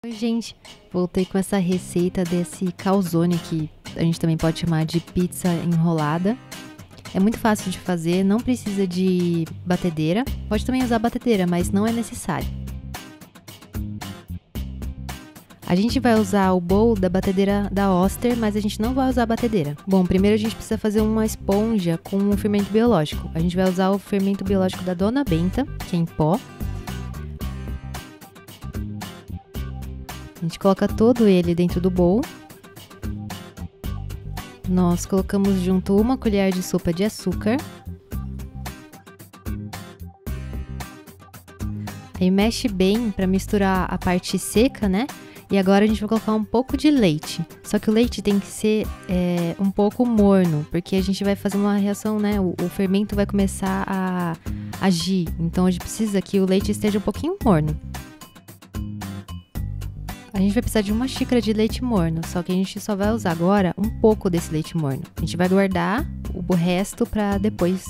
Oi, gente, voltei com essa receita desse calzone que a gente também pode chamar de pizza enrolada. É muito fácil de fazer, não precisa de batedeira. Pode também usar batedeira, mas não é necessário. A gente vai usar o bowl da batedeira da Oster, mas a gente não vai usar a batedeira. Bom, primeiro a gente precisa fazer uma esponja com um fermento biológico. A gente vai usar o fermento biológico da Dona Benta, que é em pó. A gente coloca todo ele dentro do bowl. Nós colocamos junto uma colher de sopa de açúcar. Aí mexe bem para misturar a parte seca, né? E agora a gente vai colocar um pouco de leite. Só que o leite tem que ser um pouco morno, porque a gente vai fazer uma reação, né? O fermento vai começar a agir. Então a gente precisa que o leite esteja um pouquinho morno. A gente vai precisar de uma xícara de leite morno, só que a gente só vai usar agora um pouco desse leite morno. A gente vai guardar o resto para depois.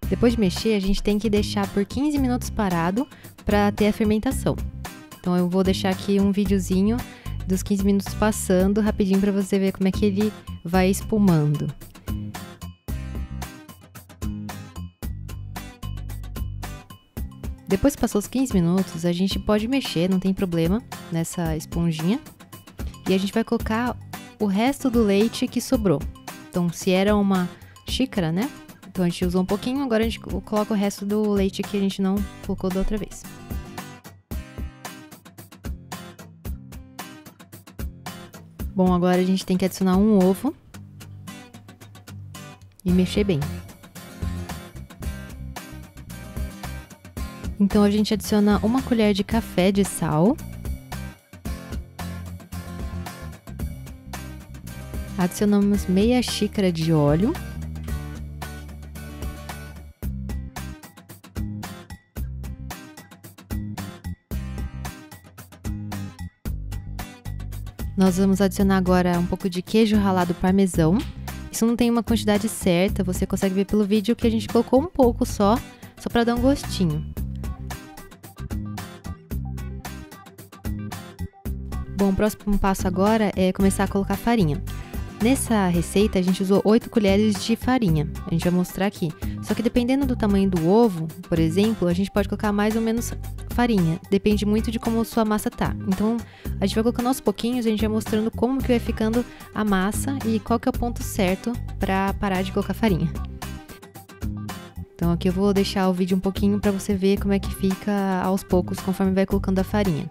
Depois de mexer, a gente tem que deixar por 15 minutos parado para ter a fermentação. Então eu vou deixar aqui um videozinho dos 15 minutos passando rapidinho para você ver como é que ele vai espumando. Depois que passou os 15 minutos, a gente pode mexer, não tem problema, nessa esponjinha. E a gente vai colocar o resto do leite que sobrou. Então, se era uma xícara, né? Então, a gente usou um pouquinho, agora a gente coloca o resto do leite que a gente não colocou da outra vez. Bom, agora a gente tem que adicionar um ovo e mexer bem. Então, a gente adiciona uma colher de café de sal. Adicionamos meia xícara de óleo. Nós vamos adicionar agora um pouco de queijo ralado parmesão. Isso não tem uma quantidade certa, você consegue ver pelo vídeo que a gente colocou um pouco só para dar um gostinho. Bom, o próximo passo agora é começar a colocar farinha. Nessa receita a gente usou 8 colheres de farinha, a gente vai mostrar aqui. Só que dependendo do tamanho do ovo, por exemplo, a gente pode colocar mais ou menos farinha. Depende muito de como a sua massa tá. Então a gente vai colocando aos pouquinhos, a gente vai mostrando como que vai ficando a massa e qual que é o ponto certo para parar de colocar farinha. Então aqui eu vou deixar o vídeo um pouquinho para você ver como é que fica aos poucos conforme vai colocando a farinha.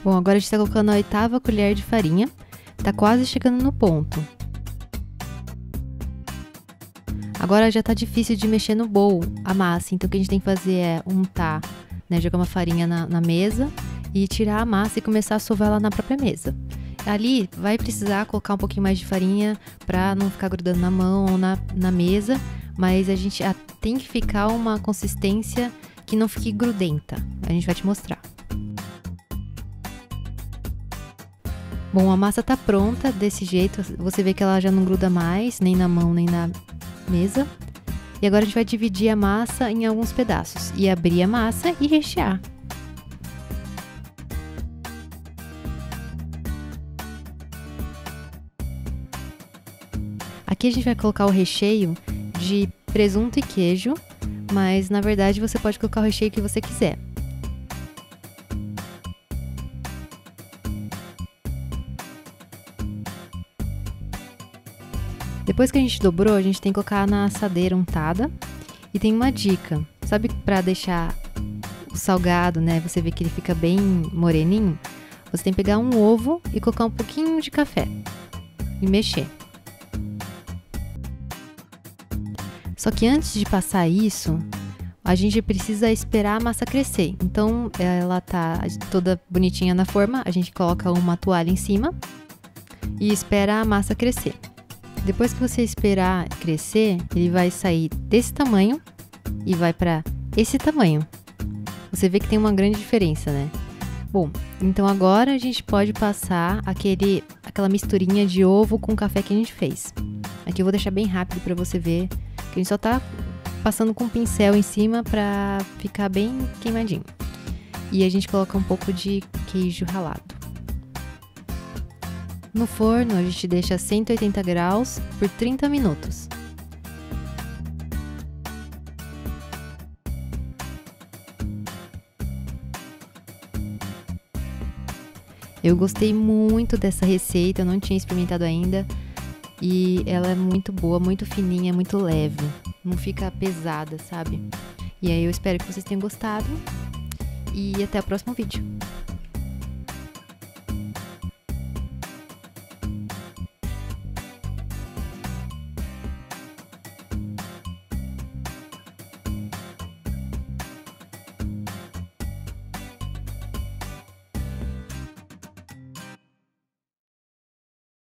Bom, agora a gente está colocando a 8ª colher de farinha, tá quase chegando no ponto. Agora já tá difícil de mexer no bowl, a massa, então o que a gente tem que fazer é untar, né, jogar uma farinha na mesa e tirar a massa e começar a sovar ela na própria mesa. Ali vai precisar colocar um pouquinho mais de farinha para não ficar grudando na mão ou na mesa, mas a gente tem que ficar uma consistência que não fique grudenta, a gente vai te mostrar. Bom, a massa tá pronta desse jeito, você vê que ela já não gruda mais, nem na mão, nem na mesa. E agora a gente vai dividir a massa em alguns pedaços e abrir a massa e rechear. Aqui a gente vai colocar o recheio de presunto e queijo, mas na verdade você pode colocar o recheio que você quiser. Depois que a gente dobrou, a gente tem que colocar na assadeira untada. E tem uma dica, sabe, para deixar o salgado, né, você vê que ele fica bem moreninho? Você tem que pegar um ovo e colocar um pouquinho de café e mexer. Só que antes de passar isso, a gente precisa esperar a massa crescer. Então, ela tá toda bonitinha na forma, a gente coloca uma toalha em cima e espera a massa crescer. Depois que você esperar crescer, ele vai sair desse tamanho e vai para esse tamanho. Você vê que tem uma grande diferença, né? Bom, então agora a gente pode passar aquela misturinha de ovo com café que a gente fez. Aqui eu vou deixar bem rápido para você ver que a gente só tá passando com um pincel em cima para ficar bem queimadinho. E a gente coloca um pouco de queijo ralado. No forno a gente deixa a 180 graus por 30 minutos. Eu gostei muito dessa receita, eu não tinha experimentado ainda. E ela é muito boa, muito fininha, muito leve. Não fica pesada, sabe? E aí eu espero que vocês tenham gostado. E até o próximo vídeo.